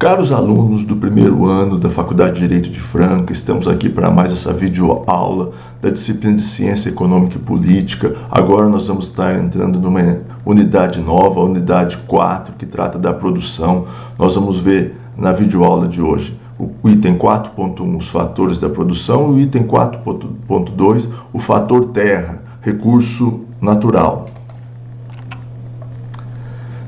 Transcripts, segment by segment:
Caros alunos do primeiro ano da Faculdade de Direito de Franca, estamos aqui para mais essa videoaula da disciplina de Ciência Econômica e Política. Agora nós vamos estar entrando numa unidade nova, a unidade 4, que trata da produção. Nós vamos ver na videoaula de hoje o item 4.1, os fatores da produção, e o item 4.2, o fator terra, recurso natural.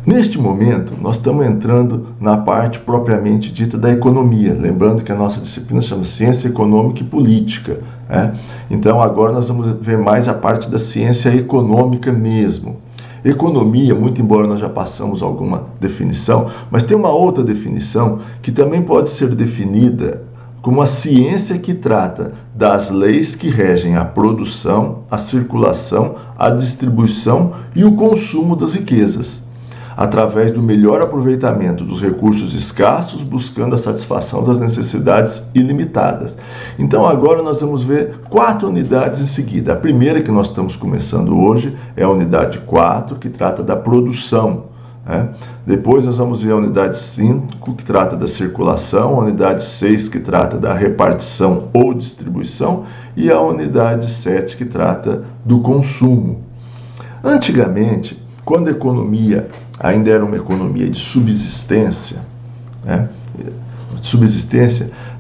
Neste momento, nós estamos entrando na parte propriamente dita da economia, lembrando que a nossa disciplina se chama Ciência Econômica e Política, né? Então, agora nós vamos ver mais a parte da ciência econômica mesmo. Economia, muito embora nós já passamos alguma definição, mas tem uma outra definição que também pode ser definida como a ciência que trata das leis que regem a produção, a circulação, a distribuição e o consumo das riquezas, através do melhor aproveitamento dos recursos escassos, buscando a satisfação das necessidades ilimitadas. Então agora nós vamos ver 4 unidades em seguida. A primeira que nós estamos começando hoje é a unidade 4, que trata da produção, né? Depois nós vamos ver a unidade 5, que trata da circulação, a unidade 6, que trata da repartição ou distribuição, e a unidade 7, que trata do consumo. Antigamente, quando a economia ainda era uma economia de subsistência, né?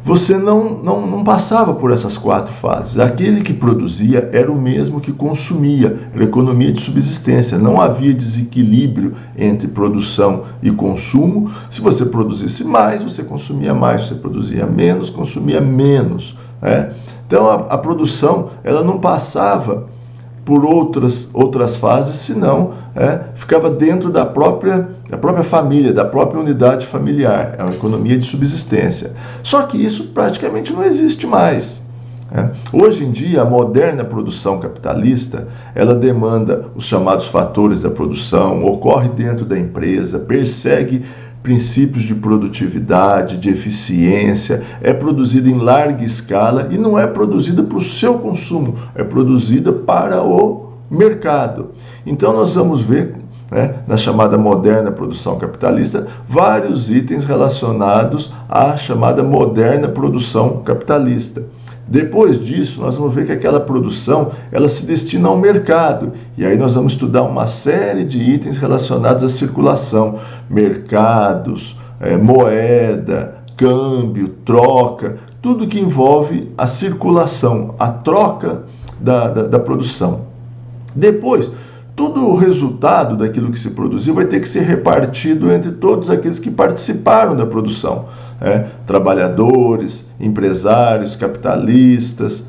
Você não passava por essas 4 fases. Aquele que produzia era o mesmo que consumia, era economia de subsistência. Não havia desequilíbrio entre produção e consumo. Se você produzisse mais, você consumia mais. Se você produzia menos, consumia menos, né? Então a produção ela não passava por outras fases, senão ficava dentro da própria família, da própria unidade familiar. É uma economia de subsistência. Só que isso praticamente não existe mais. Hoje em dia, a moderna produção capitalista, ela demanda os chamados fatores da produção, ocorre dentro da empresa, persegue princípios de produtividade, de eficiência, é produzida em larga escala e não é produzida para o seu consumo, é produzida para o mercado. Então nós vamos ver, na chamada moderna produção capitalista, vários itens relacionados à chamada moderna produção capitalista. Depois disso, nós vamos ver que aquela produção ela se destina ao mercado. E aí nós vamos estudar uma série de itens relacionados à circulação, mercados, moeda, câmbio, troca, tudo que envolve a circulação, a troca da produção. Depois, todo o resultado daquilo que se produziu vai ter que ser repartido entre todos aqueles que participaram da produção. Trabalhadores, empresários, capitalistas,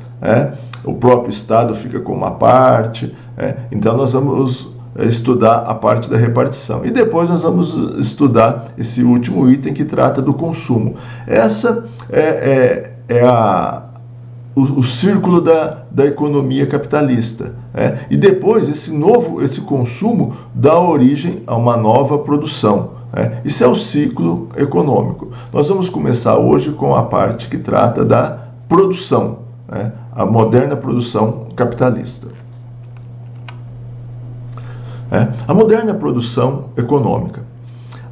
o próprio Estado fica com uma parte. Então nós vamos estudar a parte da repartição. E depois nós vamos estudar esse último item que trata do consumo. Essa o círculo da economia capitalista. E depois esse consumo dá origem a uma nova produção. Isso é o ciclo econômico. Nós vamos começar hoje com a parte que trata da produção, a moderna produção capitalista. A moderna produção econômica.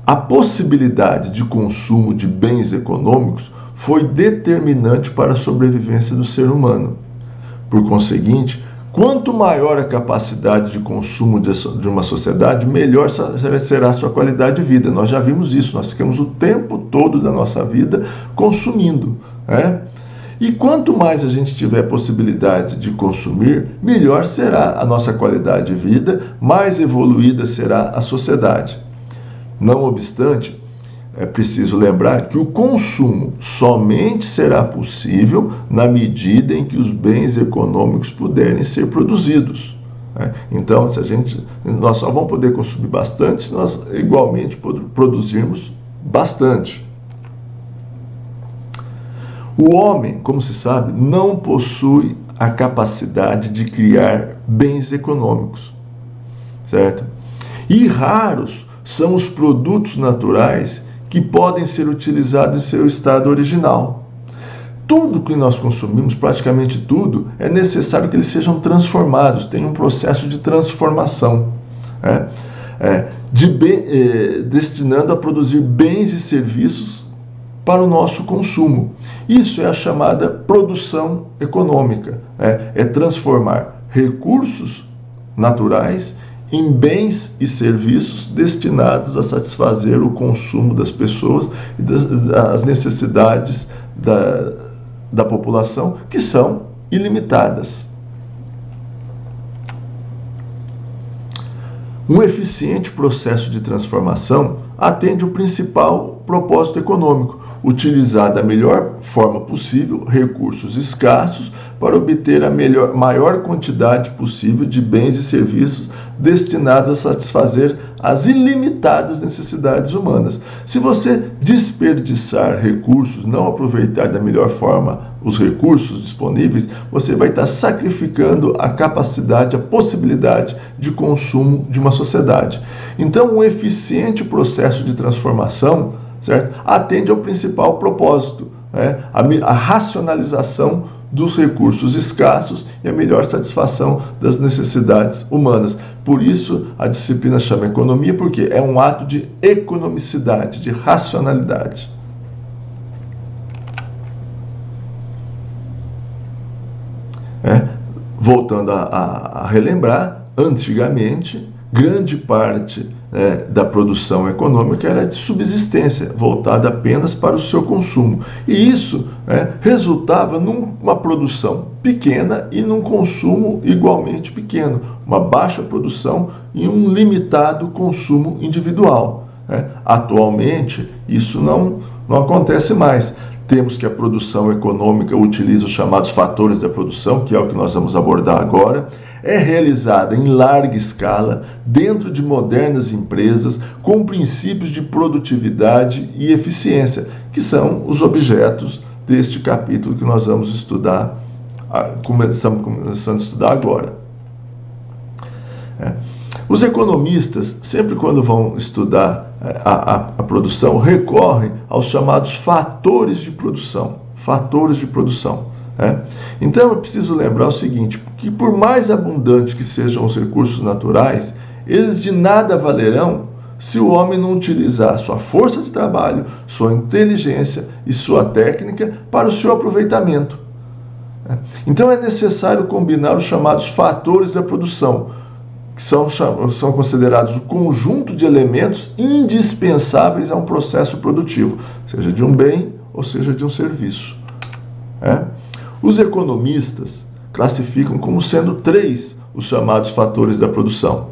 A possibilidade de consumo de bens econômicos foi determinante para a sobrevivência do ser humano. Por conseguinte, quanto maior a capacidade de consumo de uma sociedade, melhor será a sua qualidade de vida. Nós já vimos isso, nós ficamos o tempo todo da nossa vida consumindo. E quanto mais a gente tiver possibilidade de consumir, melhor será a nossa qualidade de vida, mais evoluída será a sociedade. Não obstante, é preciso lembrar que o consumo somente será possível na medida em que os bens econômicos puderem ser produzidos. Então, nós só vamos poder consumir bastante se nós igualmente produzirmos bastante. O homem, como se sabe, não possui a capacidade de criar bens econômicos, certo? E raros são os produtos naturais que podem ser utilizados em seu estado original. Tudo que nós consumimos, praticamente tudo, é necessário que eles sejam transformados, tenham um processo de transformação, destinando a produzir bens e serviços para o nosso consumo. Isso é a chamada produção econômica, é transformar recursos naturais em bens e serviços destinados a satisfazer o consumo das pessoas e as necessidades da população, que são ilimitadas. Um eficiente processo de transformação atende o principal propósito econômico: utilizar da melhor forma possível recursos escassos para obter a maior quantidade possível de bens e serviços destinados a satisfazer as ilimitadas necessidades humanas. Se você desperdiçar recursos, não aproveitar da melhor forma os recursos disponíveis, você vai estar sacrificando a capacidade, a possibilidade de consumo de uma sociedade. Então, um eficiente processo de transformação, certo, atende ao principal propósito, a racionalização dos recursos escassos e a melhor satisfação das necessidades humanas. Por isso, a disciplina chama economia, porque é um ato de economicidade, de racionalidade. Voltando a relembrar, antigamente, grande parte da produção econômica era de subsistência, voltada apenas para o seu consumo. E isso resultava numa produção pequena e num consumo igualmente pequeno, uma baixa produção e um limitado consumo individual. Atualmente, isso não acontece mais. Temos que a produção econômica utiliza os chamados fatores da produção, que é o que nós vamos abordar agora. É realizada em larga escala, dentro de modernas empresas, com princípios de produtividade e eficiência, que são os objetos deste capítulo que nós vamos estudar, estamos começando a estudar agora. Os economistas, sempre quando vão estudar a produção, recorrem aos chamados fatores de produção. Fatores de produção. Então é preciso lembrar o seguinte, que por mais abundantes que sejam os recursos naturais, eles de nada valerão se o homem não utilizar sua força de trabalho, sua inteligência e sua técnica para o seu aproveitamento. Então é necessário combinar os chamados fatores da produção, que são considerados o conjunto de elementos indispensáveis a um processo produtivo, seja de um bem ou seja de um serviço. Os economistas classificam como sendo 3 os chamados fatores da produção.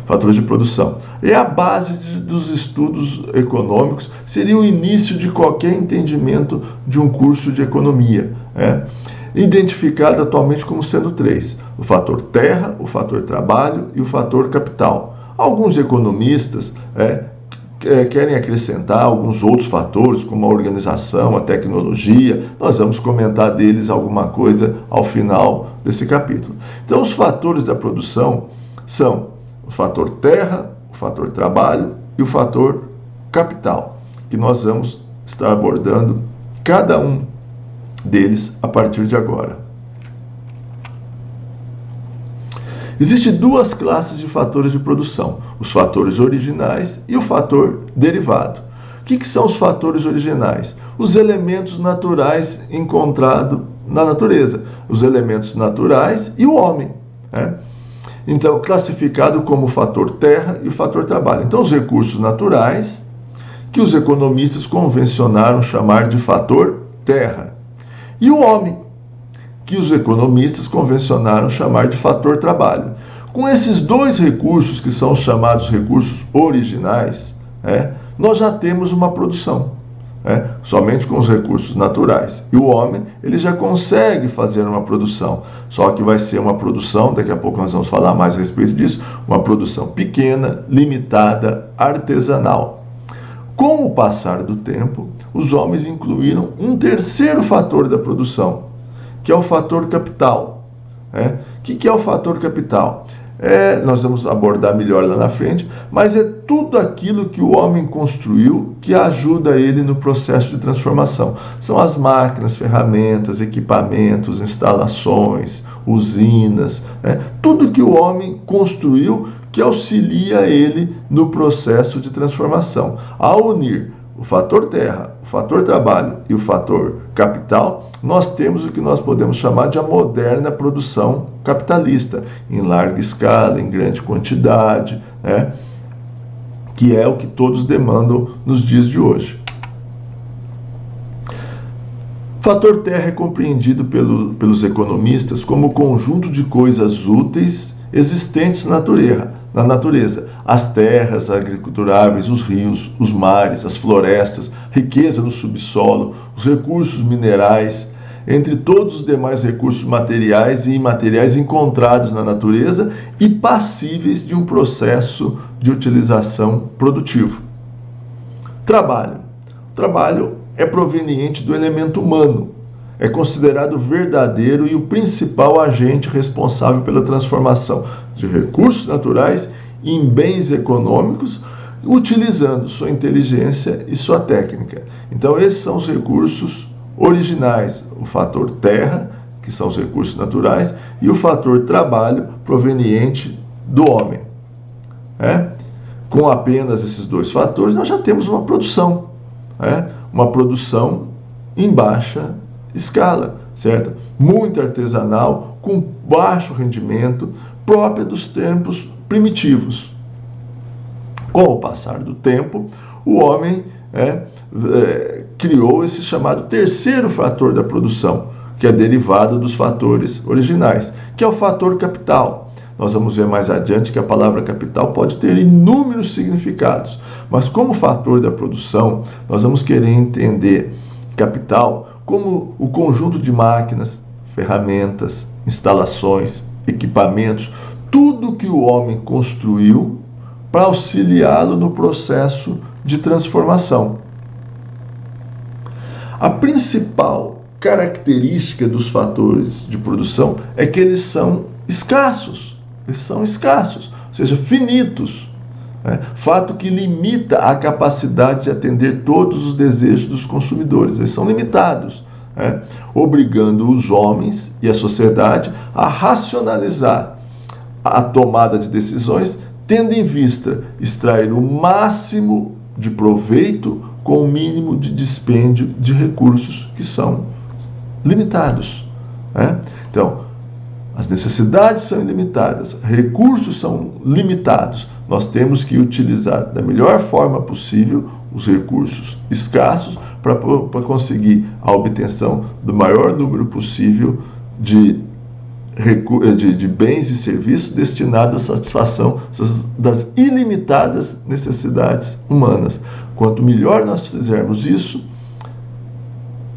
Fatores de produção. É a base dos estudos econômicos, seria o início de qualquer entendimento de um curso de economia. Identificado atualmente como sendo 3, o fator terra, o fator trabalho e o fator capital. Alguns economistas querem acrescentar alguns outros fatores, como a organização, a tecnologia. Nós vamos comentar deles alguma coisa ao final desse capítulo. Então, os fatores da produção são o fator terra, o fator trabalho e o fator capital, que nós vamos estar abordando cada um deles a partir de agora. Existem 2 classes de fatores de produção: os fatores originais e o fator derivado. O que são os fatores originais? Os elementos naturais encontrados na natureza, os elementos naturais e o homem. Então, classificado como o fator terra e o fator trabalho. Então, os recursos naturais, que os economistas convencionaram chamar de fator terra, e o homem, que os economistas convencionaram chamar de fator trabalho. Com esses 2 recursos, que são os chamados recursos originais, nós já temos uma produção. Somente com os recursos naturais. E o homem, ele já consegue fazer uma produção. Só que vai ser uma produção, daqui a pouco nós vamos falar mais a respeito disso, uma produção pequena, limitada, artesanal. Com o passar do tempo, os homens incluíram um terceiro fator da produção, que é o fator capital. O que é o fator capital? Nós vamos abordar melhor lá na frente, mas é tudo aquilo que o homem construiu que ajuda ele no processo de transformação. São as máquinas, ferramentas, equipamentos, instalações, usinas, tudo que o homem construiu que auxilia ele no processo de transformação. Ao unir o fator terra, o fator trabalho e o fator capital, nós temos o que nós podemos chamar de a moderna produção capitalista, em larga escala, em grande quantidade, né? Que é o que todos demandam nos dias de hoje. O fator terra é compreendido pelos economistas como o conjunto de coisas úteis existentes na natureza. As terras agriculturáveis, os rios, os mares, as florestas, riqueza no subsolo, os recursos minerais, entre todos os demais recursos materiais e imateriais encontrados na natureza e passíveis de um processo de utilização produtivo. Trabalho. O trabalho é proveniente do elemento humano. É considerado verdadeiro e o principal agente responsável pela transformação de recursos naturais em bens econômicos, utilizando sua inteligência e sua técnica. Então, esses são os recursos originais, o fator terra, que são os recursos naturais, e o fator trabalho proveniente do homem. Com apenas esses dois fatores, nós já temos uma produção, uma produção em baixa escala, certo? Muito artesanal, com baixo rendimento, própria dos tempos primitivos. Com o passar do tempo, o homem criou esse chamado terceiro fator da produção, que é derivado dos fatores originais, que é o fator capital. Nós vamos ver mais adiante que a palavra capital pode ter inúmeros significados, mas como fator da produção, nós vamos querer entender capital como o conjunto de máquinas, ferramentas, instalações, equipamentos, tudo que o homem construiu para auxiliá-lo no processo de transformação. A principal característica dos fatores de produção é que eles são escassos. Ou seja, finitos. Fato que limita a capacidade de atender todos os desejos dos consumidores. Eles são limitados, obrigando os homens e a sociedade a racionalizar a tomada de decisões, tendo em vista extrair o máximo de proveito com o mínimo de dispêndio de recursos que são limitados. Então, as necessidades são ilimitadas, recursos são limitados. Nós temos que utilizar da melhor forma possível os recursos escassos para conseguir a obtenção do maior número possível de bens e serviços destinados à satisfação das ilimitadas necessidades humanas. Quanto melhor nós fizermos isso,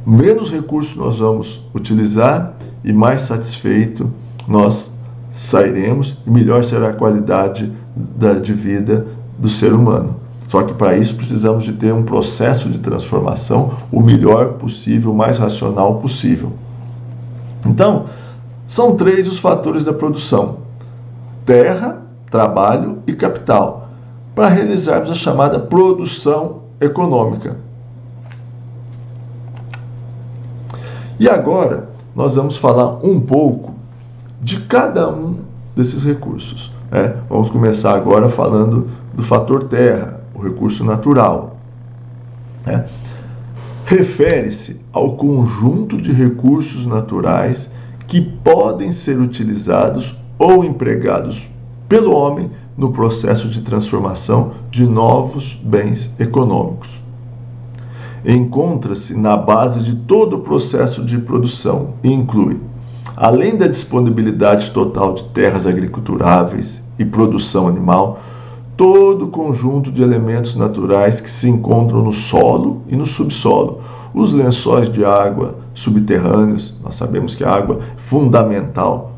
menos recursos nós vamos utilizar e mais satisfeito nós sairemos e melhor será a qualidade de vida do ser humano. Só que para isso precisamos de ter um processo de transformação o melhor possível, o mais racional possível. Então, são 3 os fatores da produção: terra, trabalho e capital, para realizarmos a chamada produção econômica. E agora nós vamos falar um pouco de cada um desses recursos. Vamos começar agora falando do fator terra, o recurso natural. Refere-se ao conjunto de recursos naturais que podem ser utilizados ou empregados pelo homem no processo de transformação de novos bens econômicos. Encontra-se na base de todo o processo de produção e inclui, além da disponibilidade total de terras agriculturáveis e produção animal, todo o conjunto de elementos naturais que se encontram no solo e no subsolo, os lençóis de água subterrâneos, nós sabemos que a água é fundamental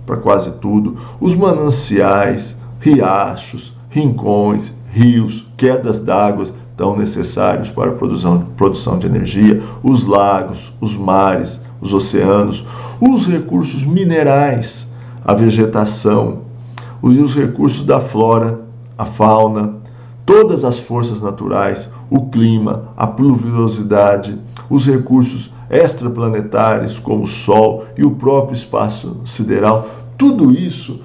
para quase tudo, os mananciais, riachos, rincões, rios, quedas d'água tão necessários para a produção de energia, os lagos, os mares, os oceanos, os recursos minerais, a vegetação, os recursos da flora, a fauna, todas as forças naturais, o clima, a pluviosidade, os recursos extraplanetários como o Sol e o próprio espaço sideral, tudo isso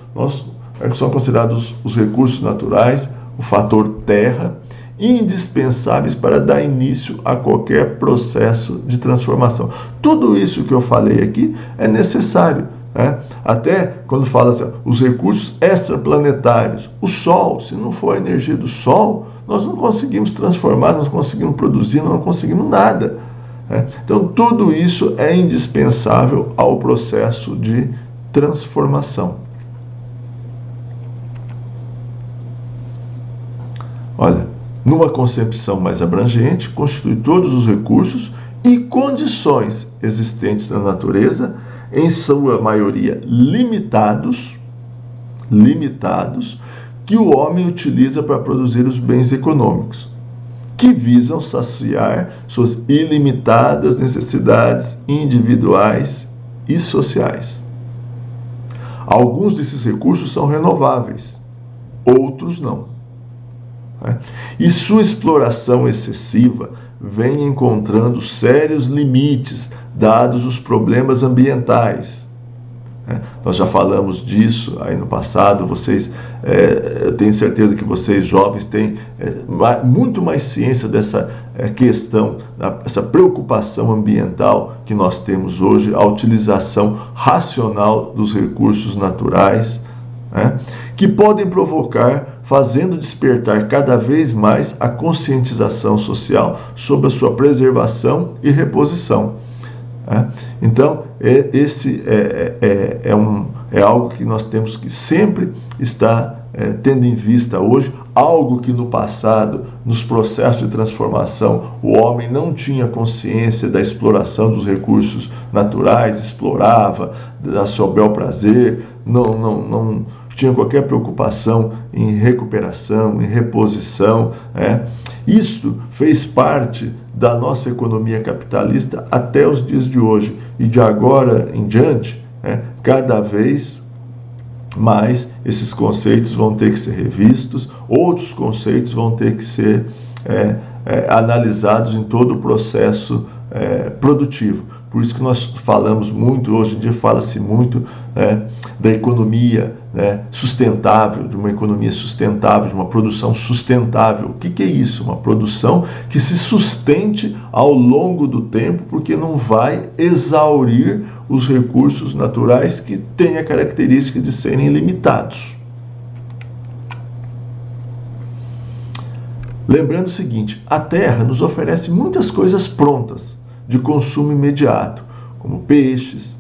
são considerados os recursos naturais, o fator terra, indispensáveis para dar início a qualquer processo de transformação. Tudo isso que eu falei aqui é necessário. Até quando fala assim, os recursos extraplanetários, o Sol, se não for a energia do Sol, nós não conseguimos transformar, nós não conseguimos produzir, nós não conseguimos nada. Então, tudo isso é indispensável ao processo de transformação. Olha, numa concepção mais abrangente, constitui todos os recursos e condições existentes na natureza, em sua maioria limitados, que o homem utiliza para produzir os bens econômicos, que visam saciar suas ilimitadas necessidades individuais e sociais. Alguns desses recursos são renováveis, outros não. E sua exploração excessiva vem encontrando sérios limites, dados os problemas ambientais. Nós já falamos disso aí no passado, eu tenho certeza que vocês jovens têm muito mais ciência dessa questão, essa preocupação ambiental que nós temos hoje, a utilização racional dos recursos naturais, que podem provocar, fazendo despertar cada vez mais a conscientização social sobre a sua preservação e reposição. Então, esse é algo que nós temos que sempre estar tendo em vista hoje, algo que no passado, nos processos de transformação, o homem não tinha consciência da exploração dos recursos naturais, explorava, a seu bel prazer, não tinha qualquer preocupação em recuperação, em reposição. Isto fez parte da nossa economia capitalista até os dias de hoje. E de agora em diante, cada vez mais esses conceitos vão ter que ser revistos, outros conceitos vão ter que ser analisados em todo o processo produtivo. Por isso que nós falamos muito, hoje em dia fala-se muito da economia sustentável, de uma economia sustentável, de uma produção sustentável. O que é isso? Uma produção que se sustente ao longo do tempo, porque não vai exaurir os recursos naturais que têm a característica de serem limitados. Lembrando o seguinte, a Terra nos oferece muitas coisas prontas, de consumo imediato, como peixes,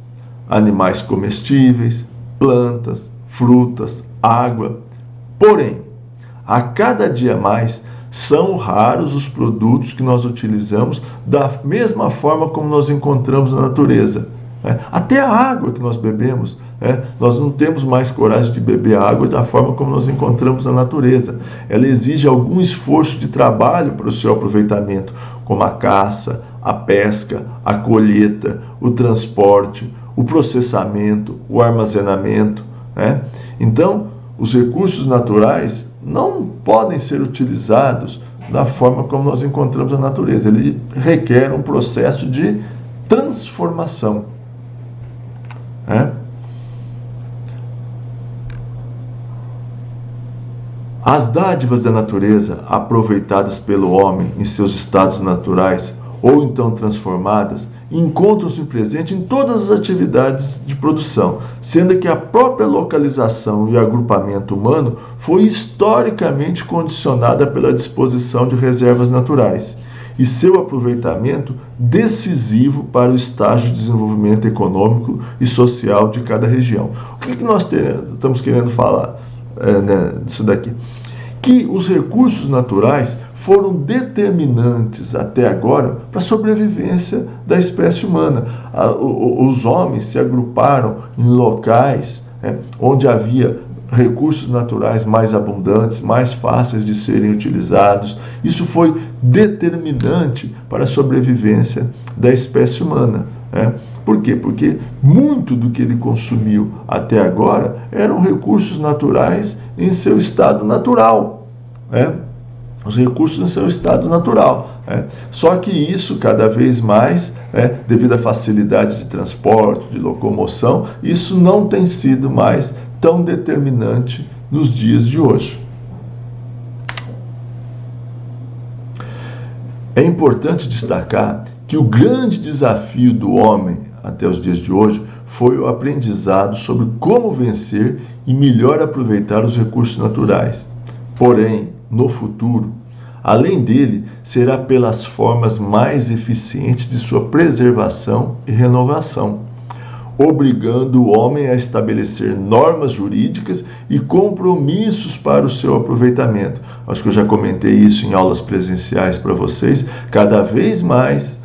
animais comestíveis, plantas, frutas, água. Porém, a cada dia mais, são raros os produtos que nós utilizamos da mesma forma como nós encontramos na natureza. Até a água que nós bebemos, nós não temos mais coragem de beber a água da forma como nós encontramos na natureza. Ela exige algum esforço de trabalho para o seu aproveitamento, como a caça, a pesca, a colheita, o transporte, o processamento, o armazenamento. Então, os recursos naturais não podem ser utilizados da forma como nós encontramos na natureza. Ele requer um processo de transformação. As dádivas da natureza, aproveitadas pelo homem em seus estados naturais, ou então transformadas, encontram-se presente em todas as atividades de produção, sendo que a própria localização e agrupamento humano foi historicamente condicionada pela disposição de reservas naturais, e seu aproveitamento decisivo para o estágio de desenvolvimento econômico e social de cada região. O que nós estamos querendo falar disso daqui? Que os recursos naturais foram determinantes até agora para a sobrevivência da espécie humana. Os homens se agruparam em locais onde havia recursos naturais mais abundantes, mais fáceis de serem utilizados. Isso foi determinante para a sobrevivência da espécie humana. Por quê? Porque muito do que ele consumiu até agora eram recursos naturais em seu estado natural. Os recursos em seu estado natural. Só que isso, cada vez mais, devido à facilidade de transporte, de locomoção, isso não tem sido mais tão determinante nos dias de hoje. É importante destacar que o grande desafio do homem até os dias de hoje foi o aprendizado sobre como vencer e melhor aproveitar os recursos naturais. Porém, no futuro, além dele, será pelas formas mais eficientes de sua preservação e renovação, obrigando o homem a estabelecer normas jurídicas e compromissos para o seu aproveitamento. Acho que eu já comentei isso em aulas presenciais para vocês. Cada vez mais,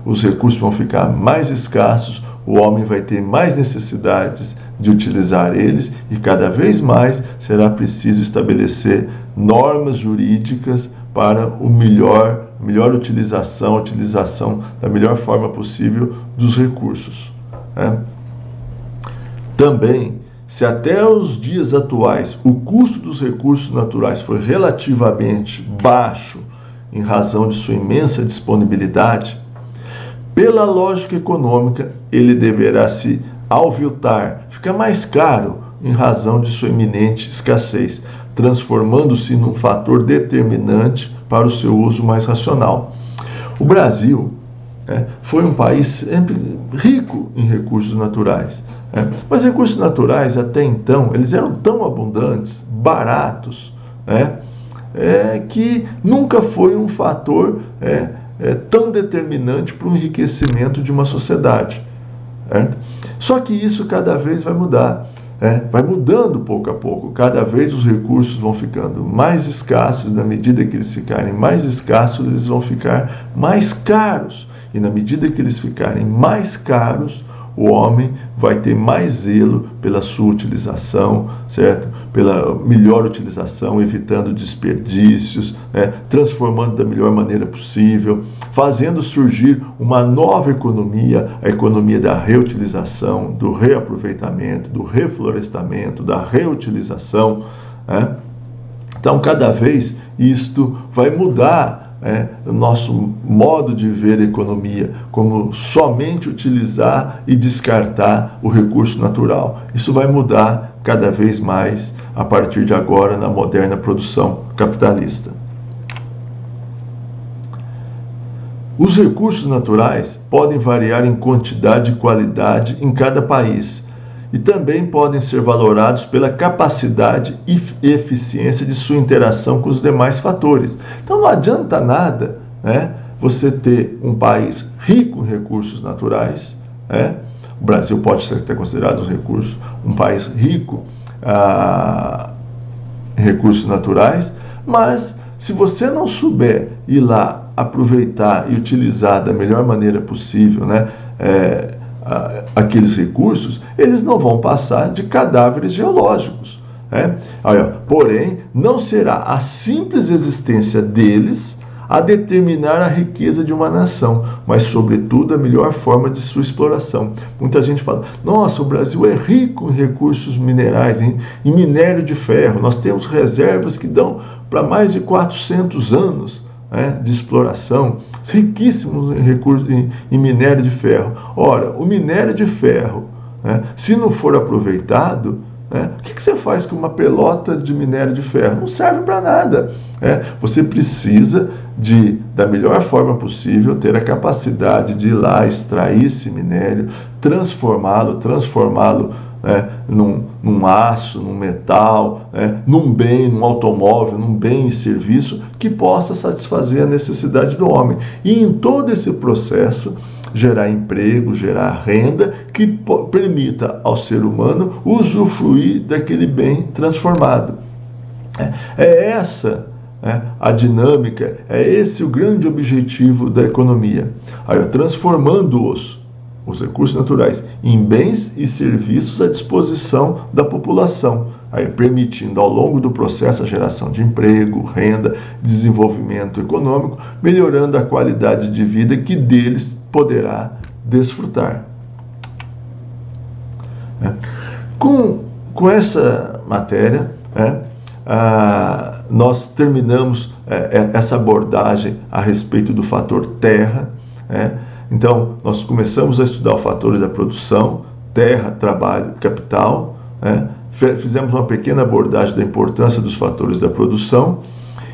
os recursos vão ficar mais escassos, o homem vai ter mais necessidades de utilizar eles e cada vez mais será preciso estabelecer normas jurídicas para a melhor utilização da melhor forma possível dos recursos. Também, se até os dias atuais o custo dos recursos naturais foi relativamente baixo em razão de sua imensa disponibilidade, pela lógica econômica ele deverá se aviltar, ficar mais caro em razão de sua iminente escassez, transformando-se num fator determinante para o seu uso mais racional. O Brasil foi um país sempre rico em recursos naturais. Mas recursos naturais, até então, eles eram tão abundantes, baratos, que nunca foi um fator tão determinante para o enriquecimento de uma sociedade. Só que isso cada vez vai mudar. Vai mudando pouco a pouco. Cada vez os recursos vão ficando mais escassos. Na medida que eles ficarem mais escassos, eles vão ficar mais caros. E na medida que eles ficarem mais caros, o homem vai ter mais zelo pela sua utilização, certo? Pela melhor utilização, evitando desperdícios, transformando da melhor maneira possível, fazendo surgir uma nova economia, a economia da reutilização, do reaproveitamento, do reflorestamento, da reutilização. Então, cada vez isto vai mudar o nosso modo de ver a economia, como somente utilizar e descartar o recurso natural. Isso vai mudar cada vez mais a partir de agora na moderna produção capitalista. Os recursos naturais podem variar em quantidade e qualidade em cada país e também podem ser valorados pela capacidade e eficiência de sua interação com os demais fatores. Então não adianta nada você ter um país rico em recursos naturais. O Brasil pode ser até considerado um país rico em recursos naturais, mas se você não souber ir lá aproveitar e utilizar da melhor maneira possível, aqueles recursos, eles não vão passar de cadáveres geológicos. Porém, não será a simples existência deles a determinar a riqueza de uma nação, mas, sobretudo, a melhor forma de sua exploração. Muita gente fala, nossa, o Brasil é rico em recursos minerais, em minério de ferro, nós temos reservas que dão para mais de 400 anos de exploração, riquíssimos em recursos em minério de ferro. Ora, o minério de ferro, se não for aproveitado, o que você faz com uma pelota de minério de ferro? Não serve para nada. Você precisa da melhor forma possível, ter a capacidade de ir lá, extrair esse minério, transformá-lo num aço, num metal, num bem, num automóvel, num bem e serviço que possa satisfazer a necessidade do homem. E em todo esse processo, gerar emprego, gerar renda que permita ao ser humano usufruir daquele bem transformado. É essa a dinâmica, é esse o grande objetivo da economia. Transformando os recursos naturais em bens e serviços à disposição da população, permitindo ao longo do processo a geração de emprego, renda, desenvolvimento econômico, melhorando a qualidade de vida que deles poderá desfrutar. Com essa matéria, nós terminamos essa abordagem a respeito do fator terra. Então, nós começamos a estudar os fatores da produção, terra, trabalho, capital. Fizemos uma pequena abordagem da importância dos fatores da produção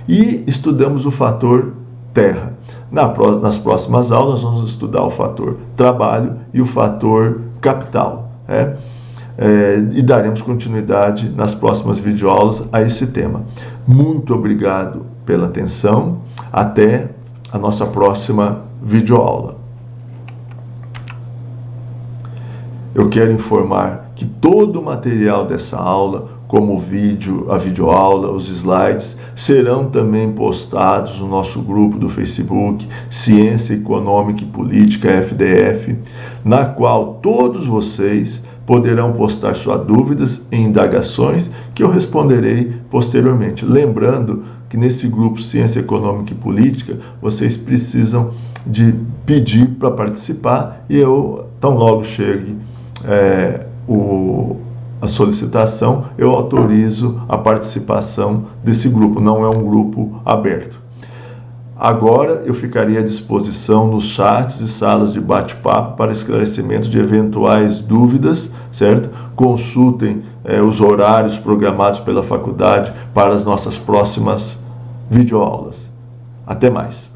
e estudamos o fator terra. Nas próximas aulas, vamos estudar o fator trabalho e o fator capital. E daremos continuidade nas próximas videoaulas a esse tema. Muito obrigado pela atenção. Até a nossa próxima videoaula. Eu quero informar que todo o material dessa aula, como o vídeo, a videoaula, os slides, serão também postados no nosso grupo do Facebook, Ciência Econômica e Política FDF, na qual todos vocês poderão postar suas dúvidas e indagações que eu responderei posteriormente. Lembrando que nesse grupo Ciência Econômica e Política, vocês precisam de pedir para participar e eu, tão logo chegue a solicitação, eu autorizo a participação desse grupo. Não é um grupo aberto. Agora eu ficaria à disposição nos chats e salas de bate-papo para esclarecimento de eventuais dúvidas, certo? Consultem os horários programados pela faculdade para as nossas próximas videoaulas. Até mais!